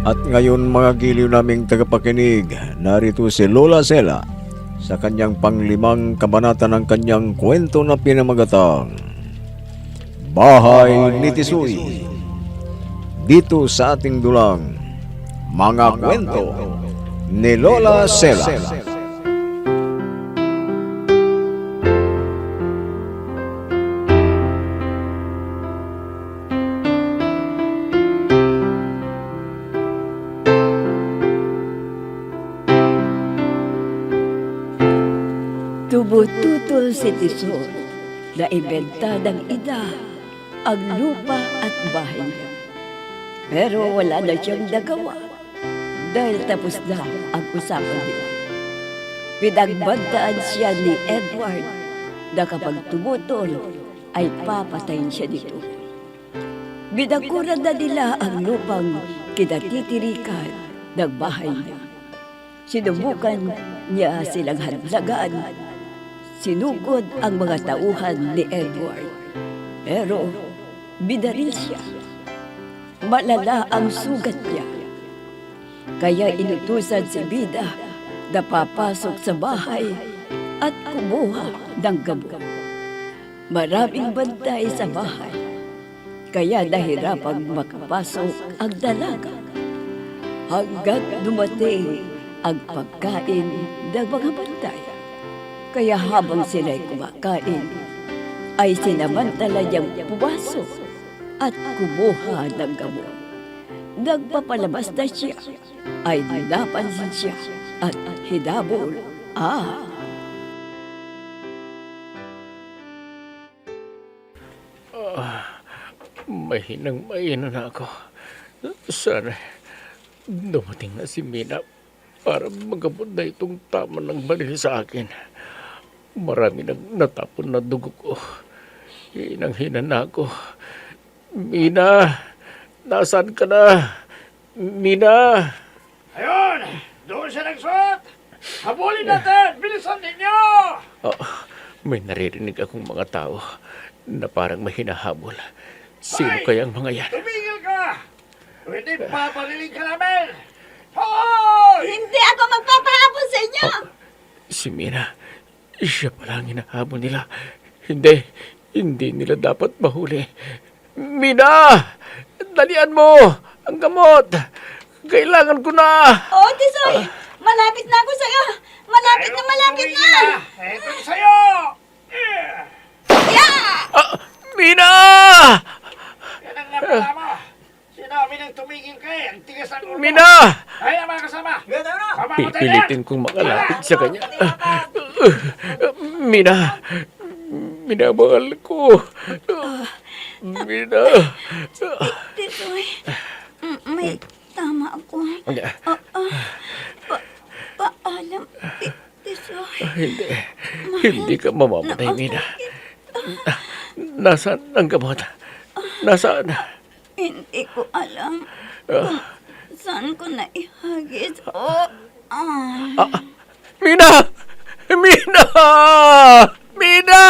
At ngayon mga giliw naming tagapakinig, narito si Lola Sela sa kanyang panglimang kabanata ng kanyang kwento na pinamagatang Bahay ni Tisoy. Dito sa ating dulang mga kwento ni Lola Sela. Tumututol si Tisoy na ibenta ng ina ang lupa at bahay niya. Pero wala na siyang nagawa dahil tapos na ang usapan nila. Pinagbantaan siya ni Edward na kapag tumutol ay papatayin siya nito. Binakuran na nila ang lupang kinatitirikan ng bahay niya. Sinubukan niya silang hadlagan. Sinugod ang mga tauhan ni Edward. Pero binaril siya. Malala ang sugat niya. Kaya inutusan si Bida na papasok sa bahay at kumuha ng gamot. Maraming bantay sa bahay. Kaya nahirapang makapasok ang dalaga. Hanggat dumating ang pagkain ng mga bantay. Kaya habang sila'y kumakain, ay sinamantala niyang pumasok at kumuha ng gamot. Nagpapalabas na siya, ay napansin siya at hinabol. Mahinang na ako. Sana dumating na si Mina para magabot na itong tama ng baril sa akin. Marami nang natapon na dugo ko. Hinang-hina na ako. Mina, nasaan ka na? Mina! Ayun! Doon siya nagsuot! Habulin natin! Bilisan ninyo! May naririnig akong mga tao na parang may hinahabol. Sino kayang mga yan? Tumigil ka! Hindi papariling ka namin! Hoy! Hindi ako magpapahabol sa inyo! Si Mina, siya pala ang hinahabol nila. Hindi nila dapat mahuli. Mina! Dalian mo! Ang gamot! Kailangan ko na! Oh, Tisoy! Malapit na ako sa'yo! Malapit na! Ito sa'yo! Mina! Yan ang napala mo! Sinabi nang tumigil ka eh! Ang tigas ang ulo! Mina! Ay, mga kasama! Pipilitin kong makalapit sa kanya. Mina! Minamahal ko. Mina! Tisoy, may tama ako. Paalam, Tisoy. Hindi ka mamamatay, Mina. Nasaan ang gamot? Nasaan? Hindi ko alam kung saan ko na ihagis. Mina! Mina! Mina!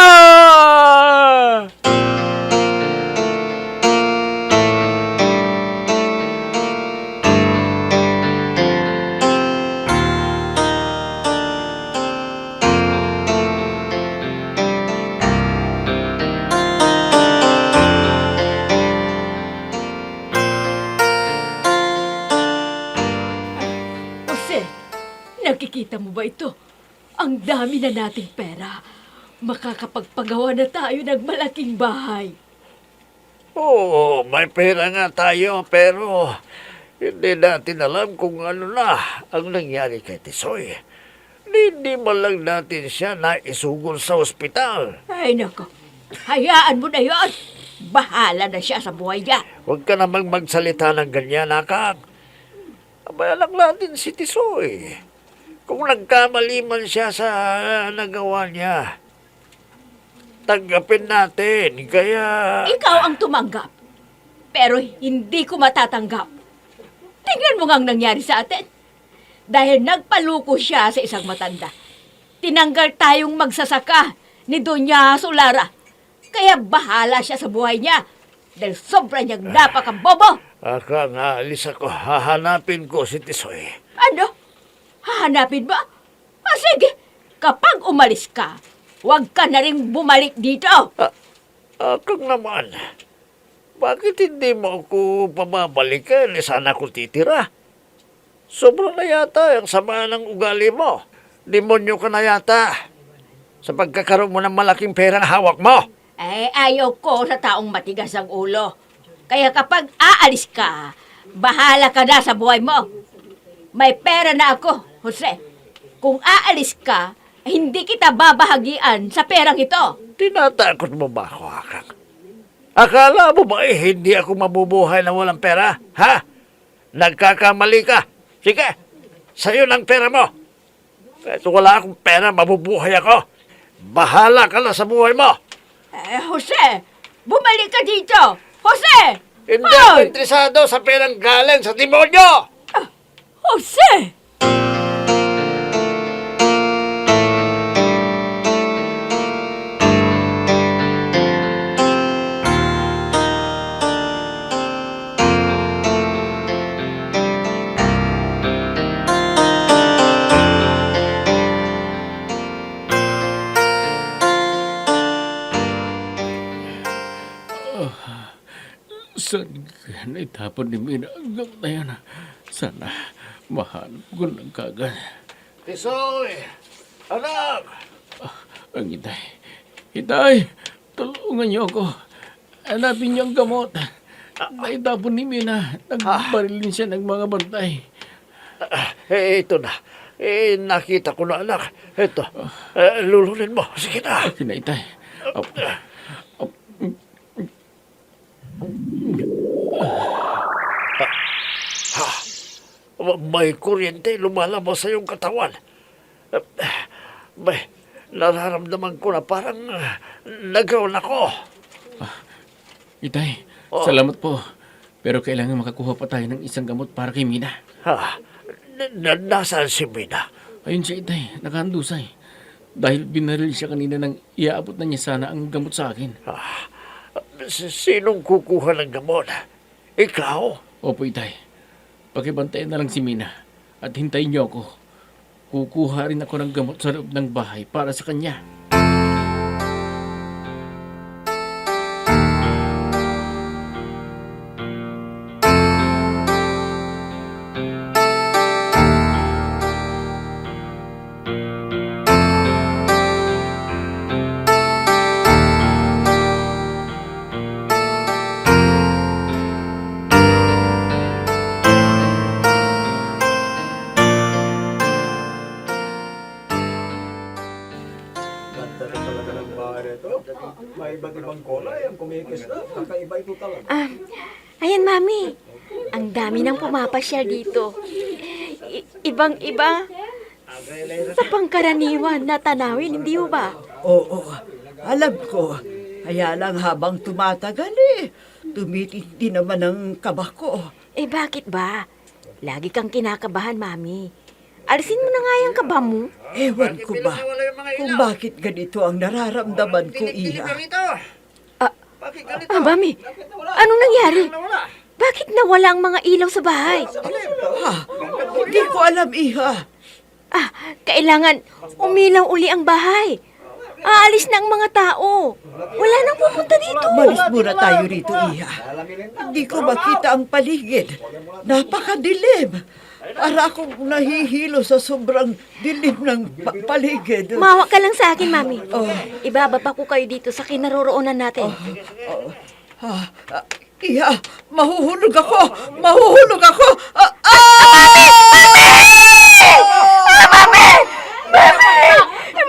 Jose, nakikita mo ba ito? Ang dami na nating pera. Makakapagpagawa na tayo ng malaking bahay. Oo, may pera nga tayo, pero hindi natin alam kung ano na ang nangyari kay Tisoy. Hindi man lang natin siya naisugol sa ospital. Ay, nako. Hayaan mo na yon. Bahala na siya sa buhay niya. Huwag ka namang magsalita ng ganyan, Akak. Abaya lang natin si Tisoy. Kung nagkamali man siya sa nagawa niya, tanggapin natin, kaya... Ikaw ang tumanggap. Pero hindi ko matatanggap. Tingnan mo nga ang nangyari sa atin. Dahil nagpaluko siya sa isang matanda. Tinanggal tayong magsasaka ni Doña Solara. Kaya bahala siya sa buhay niya. Dahil sobra niyang napakabobo. Akang aalis ako. Hahanapin ko si Tisoy. Ano? Hahanapin ba? Sige, kapag umalis ka, huwag ka na rin bumalik dito. Akang naman, bakit hindi mo ako pababalikan? Sana ako titira. Sobrang na yata ang sama ng ugali mo. Demonyo ka na yata. Sa pagkakaroon mo ng malaking perang hawak mo. Ayaw ko sa taong matigas ang ulo. Kaya kapag aalis ka, bahala ka na sa buhay mo. May pera na ako, Jose. Kung aalis ka, hindi kita babahagian sa perang ito. Tinatakot mo ba ako, Akang? Akala mo ba hindi ako mabubuhay na walang pera? Ha? Nagkakamali ka. Sige, sa'yo ng pera mo. Kahit wala akong pera, mabubuhay ako. Bahala ka na sa buhay mo. Jose, bumalik ka dito. Jose! Hindi Hoy! ako interesado sa perang galing sa demonyo. Jose! Saan kaya naitapon ni Mina ang gamot na yan? Sana mahanap ko ng kagad. Tisoy! Anak! Ang itay. Itay, tulungan niyo ako. Hanapin niyo ang gamot. Naitapon ni Mina. Nagbarilin siya ng mga bantay. Ito na. Nakita ko na, anak. Ito. Lulunin mo. Sige na. Akin na, itay. May kuryente lumalabas sa iyong katawan. May nararamdaman ko na parang nag-ground ako. Itay, salamat po. Pero kailangan makakuha pa tayo ng isang gamot para kay Mina. Nasaan si Mina? Ayun siya, itay. Nakahandusay. Dahil binaril siya kanina nang iaabot na niya sana ang gamot sa akin. Sinong kukuha ng gamot? Ikaw? Opo, itay. Pakibantayan na lang si Mina at hintayin niyo ako. Kukuha rin ako ng gamot sa loob ng bahay para sa kanya. May iba't ibang kulay ang kumikis na. Kakaiba ito talaga. Ayan, Mami. Ang dami nang pumapasyal dito. Ibang-iba. Sa pangkaraniwan na tanawin, hindi mo ba? Oo, alam ko. Kaya lang habang tumatagal tumitindi naman ang kaba ko. Bakit ba? Lagi kang kinakabahan, Mami. Alisin mo na nga yung kaba mo. Ewan ko ba kung bakit ganito ang nararamdaman ko, Iha. Mami, anong nangyari? Bakit nawala ang mga ilaw sa bahay? Hindi ko alam, Iha. Kailangan umilaw uli ang bahay. Aalis na ang mga tao. Wala nang pupunta dito. Malis muna tayo rito, Iha. Hindi ko makita ang paligid. Napakadilim. Para akong nahihilo sa sobrang dilim ng paligid. Mawa ka lang sa akin, Mami. Oh. Ibababa ko kayo dito sa kinaroroonan natin. Iha, mahuhulog ako! Mahuhulog ako!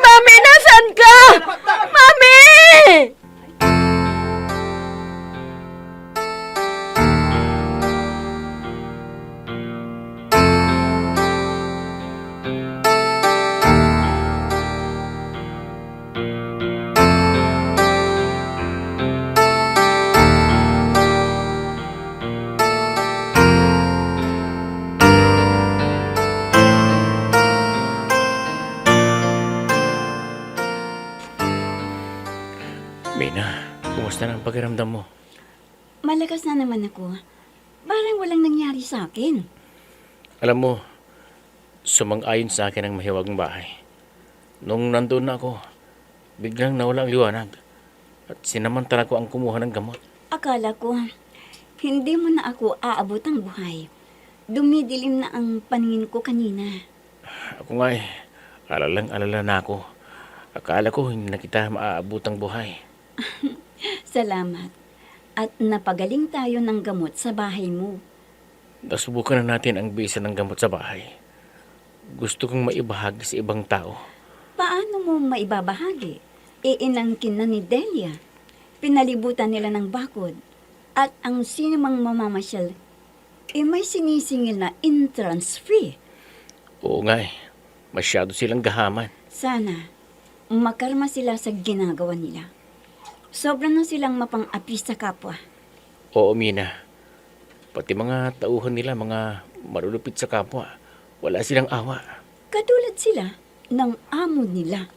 Mami, nasaan ka? Mami! Mina, kumusta na ang pakiramdam mo? Malakas na naman ako. Parang walang nangyari sa akin. Alam mo, sumang-ayon sa akin ang mahiwagang bahay. Nung nandun na ako, biglang nawala ang liwanag. At sinamantala ko ang kumuha ng gamot. Akala ko, hindi mo na ako aabot ang buhay. Dumidilim na ang paningin ko kanina. Ako nga alalang-alala na ako. Akala ko hindi na kita maaabot ang buhay. Salamat. At napagaling tayo ng gamot sa bahay mo. Nasubukan na natin ang bisa ng gamot sa bahay. Gusto kong maibahagi sa ibang tao. Paano mo maibabahagi? Iinangkin na ni Delia. Pinalibutan nila ng bakod. At ang sinumang mamamasyal, may sinisingil na entrance fee. Oo nga masyado silang gahaman. Sana, makarma sila sa ginagawa nila. Sobra na silang mapang-api sa kapwa. Oo, Mina. Pati mga tauhan nila, mga marulupit sa kapwa. Wala silang awa. Katulad sila ng amo nila.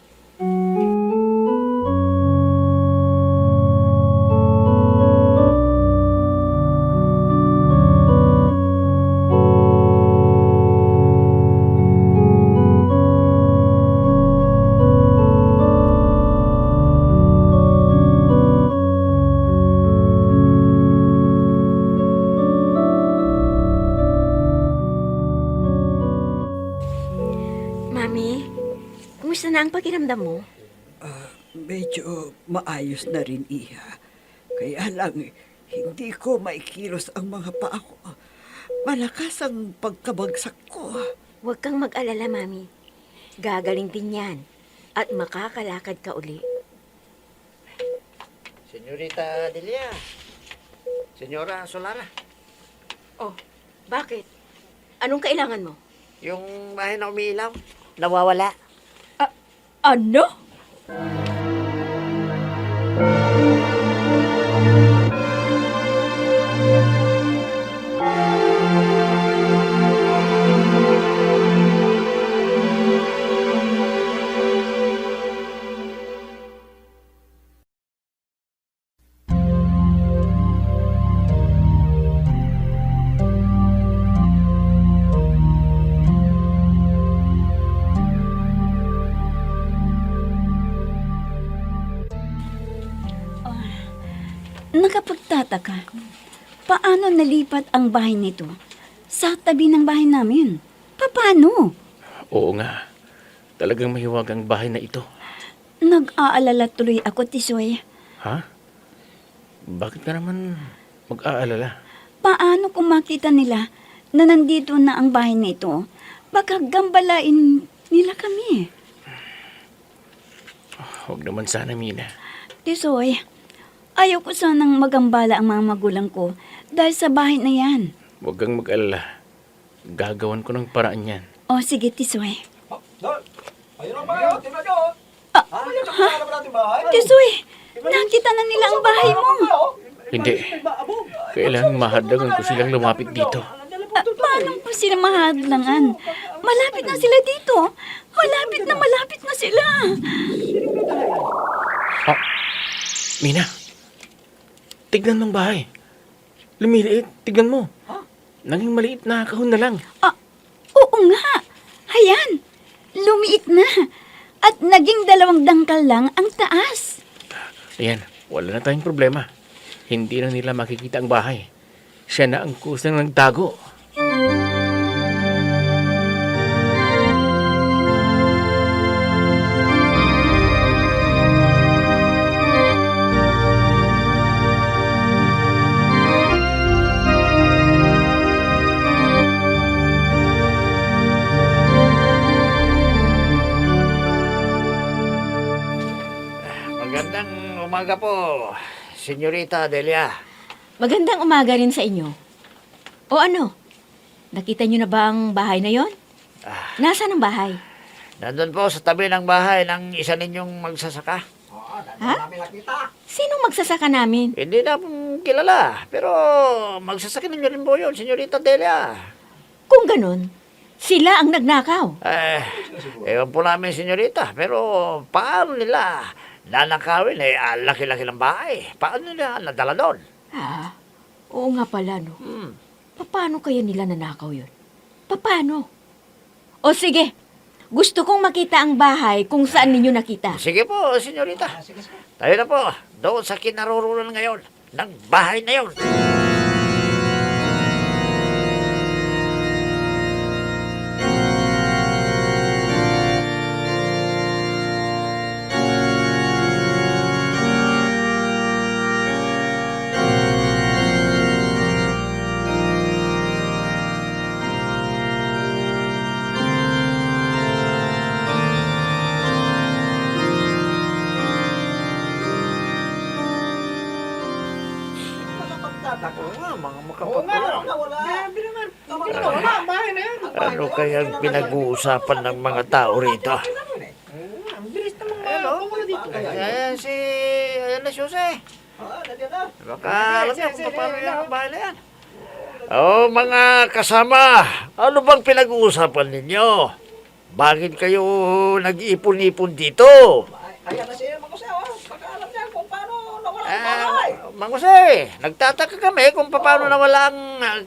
Mami, kumusta na ang pakiramdam mo? Medyo maayos na rin, Iha. Kaya lang, hindi ko maikilos ang mga paa ko. Malakas ang pagkabagsak ko. Huwag kang mag-alala, Mami. Gagaling din yan. At makakalakad ka uli. Senyorita Delia. Senyora Solara. Oh, bakit? Anong kailangan mo? Yung bahay na umiilaw. Nawawala. Ano? Nakapagtataka, paano nalipat ang bahay nito sa tabi ng bahay namin? Paano? Oo nga. Talagang mahiwag ang bahay na ito. Nag-aalala tuloy ako, Tisoy. Ha? Bakit ka naman mag-aalala? Paano kung makita nila na nandito na ang bahay nito? Baka gambalain nila kami. Huwag naman sana, Mina. Tisoy, ayaw ko sanang magambala ang mga magulang ko dahil sa bahay na yan. Huwag kang mag-alala. Gagawan ko ng paraan yan. O sige, Tisoy. Tisoy, nakita na nila ang bahay mo. Hindi. Kailangang mahadagan ko silang lumapit dito. Paano pa sila mahadlangan? Malapit na sila dito. Malapit na sila. Mina, tignan ng bahay. Lumiliit, tignan mo. Naging maliit na kahon na lang. Oo nga. Hayan, lumiit na. At naging 2 dangkal lang ang taas. Ayan, wala na tayong problema. Hindi na nila makikita ang bahay. Siya na ang kusang nagtago. Magandang umaga po, Senyorita Delia. Magandang umaga rin sa inyo. O ano? Nakita niyo na ba ang bahay na yon? Nasaan ang bahay? Nandun po sa tabi ng bahay ng isa ninyong magsasaka. Ha? Sinong magsasaka namin? Hindi na po kilala, pero magsasaka ninyo rin po yun, Senyorita Delia. Kung ganun, sila ang nagnakaw. Ewan po namin, Senyorita, pero paano nila nanakawin? Laki-laki ng bahay. Paano nila nadala doon? Oo nga pala, no. Paano kaya nila nanakaw yun? Paano? O sige, gusto kong makita ang bahay kung saan ninyo nakita. Sige po, senyorita. Tayo na po, doon sa kinaroroonan ngayon ng bahay na yon. Ano kaya ang pinag-uusapan ng mga tao rito? Ayan na si Jose. Baka alam niya kung paano yan ang bahay na yan. Oh, mga kasama, ano bang pinag-uusapan ninyo? Bakit kayo nag-iipon-ipon dito? Ayan na si Mang Jose, baka alam niya kung paano nawala Mang Jose, nagtataka kami kung paano nawala ang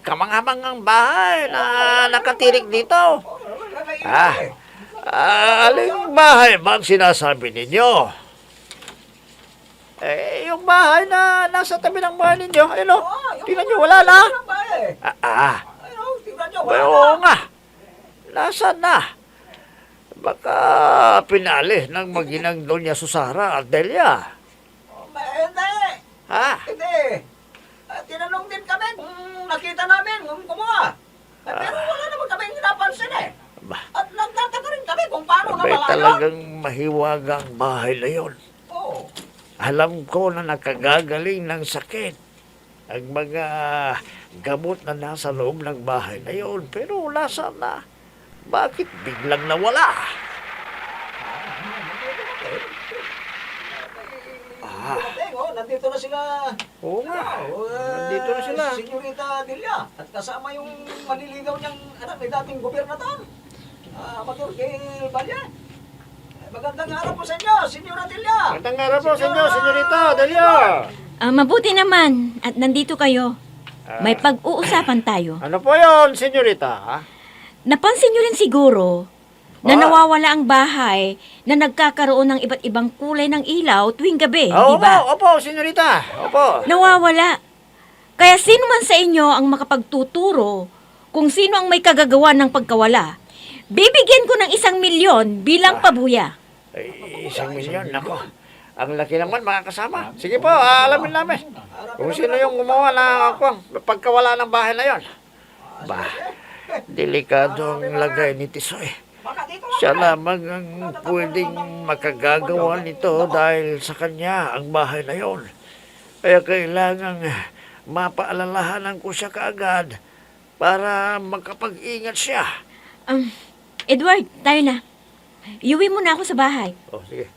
kamanghamangang bahay na nakatirik dito. Aling bahay ba ang sinasabi ninyo? Yung bahay na nasa tabi ng bahay ninyo, ayun o, tingnan nyo, wala na. Oo nga, nasaan na? Baka pinali ng maginang Doña Susara at Delia. Hindi. Ha? Hindi. Tinanong din kami kung nakita namin kung kumuha. Pero wala naman kami napansin eh. Ba, At nagtataka rin kami kung paano abay nawala yun. talagang mahiwagang bahay na yun. Oo. Alam ko na nakagagaling ng sakit ang mga gamot na nasa loob ng bahay na yun. Pero nasaan na? Bakit biglang nawala? Nandito na sila. Oo nga, nandito na sila. Senyorita Delia. At kasama yung maniligaw niyang anak ni dating gobernador. Mayor Gil Balya. Magandang araw po sa inyo, Senyora Delia. Magandang araw po sa inyo, senyorita Delia. Mabuti naman at nandito kayo. May pag-uusapan tayo. Ano po yon, senyorita? Napansin nyo rin siguro na nawawala ang bahay na nagkakaroon ng iba't ibang kulay ng ilaw tuwing gabi, di ba? Opo, senyorita. Opo. Nawawala. Kaya sino man sa inyo ang makapagtuturo kung sino ang may kagagawa ng pagkawala, bibigyan ko ng 1,000,000 bilang pabuya. Ay, 1,000,000, nako. Ang laki naman, mga kasama. Sige po, alamin namin. Kung sino yung gumawa ng pagkawala ng bahay na yon. Bah, delikado ang lagay ni Tisoy. Siya lamang ang pwedeng makagagawa nito dahil sa kanya ang bahay na yon. Kaya kailangan mapaalalahanan ko siya kaagad para makapag-ingat siya. Edward, tayo na. Iuwi muna ako sa bahay. Oh, sige.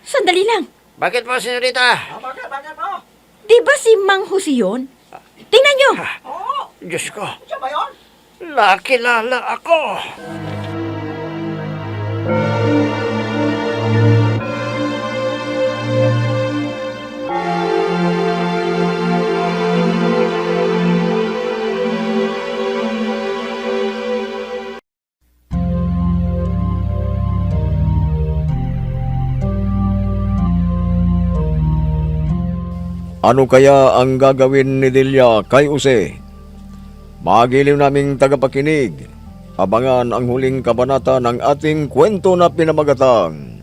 Sandali lang. Bakit po, senyorita? Bakit mo? Di ba si Mang Jose yun? Tingnan nyo. Diyos ko, Siya ba yun? nakilala ako. Ano kaya ang gagawin ni Delia kay Jose? Magiliw naming tagapakinig. Abangan ang huling kabanata ng ating kwento na pinamagatang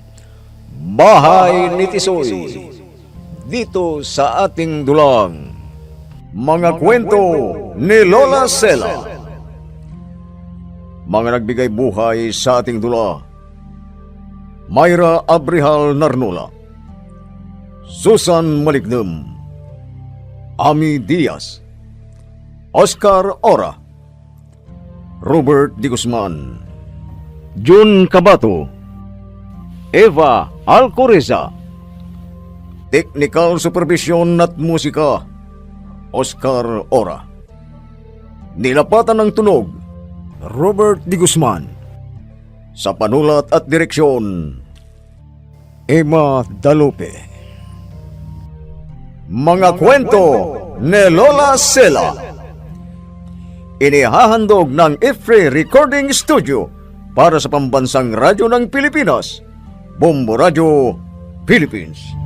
Bahay ni Tisoy. Dito sa ating dulang Mga Kwento ni Lola Sela. Mga nagbigay buhay sa ating dula: Myra Abrihal Narnola, Susan Malignem, Ami Diaz, Oscar Ora, Robert Di Guzman, Jun Cabato, Eva Alcoreza. Technical Supervision at Musika, Oscar Ora. Nilapatan ng tunog, Robert Di Guzman. Sa panulat at direksyon, Emma Dalupe. Mga kwento ni Lola Sela. inihahandog ng IFRI Recording Studio para sa pambansang radyo ng Pilipinas, Bombo Radio, Philippines.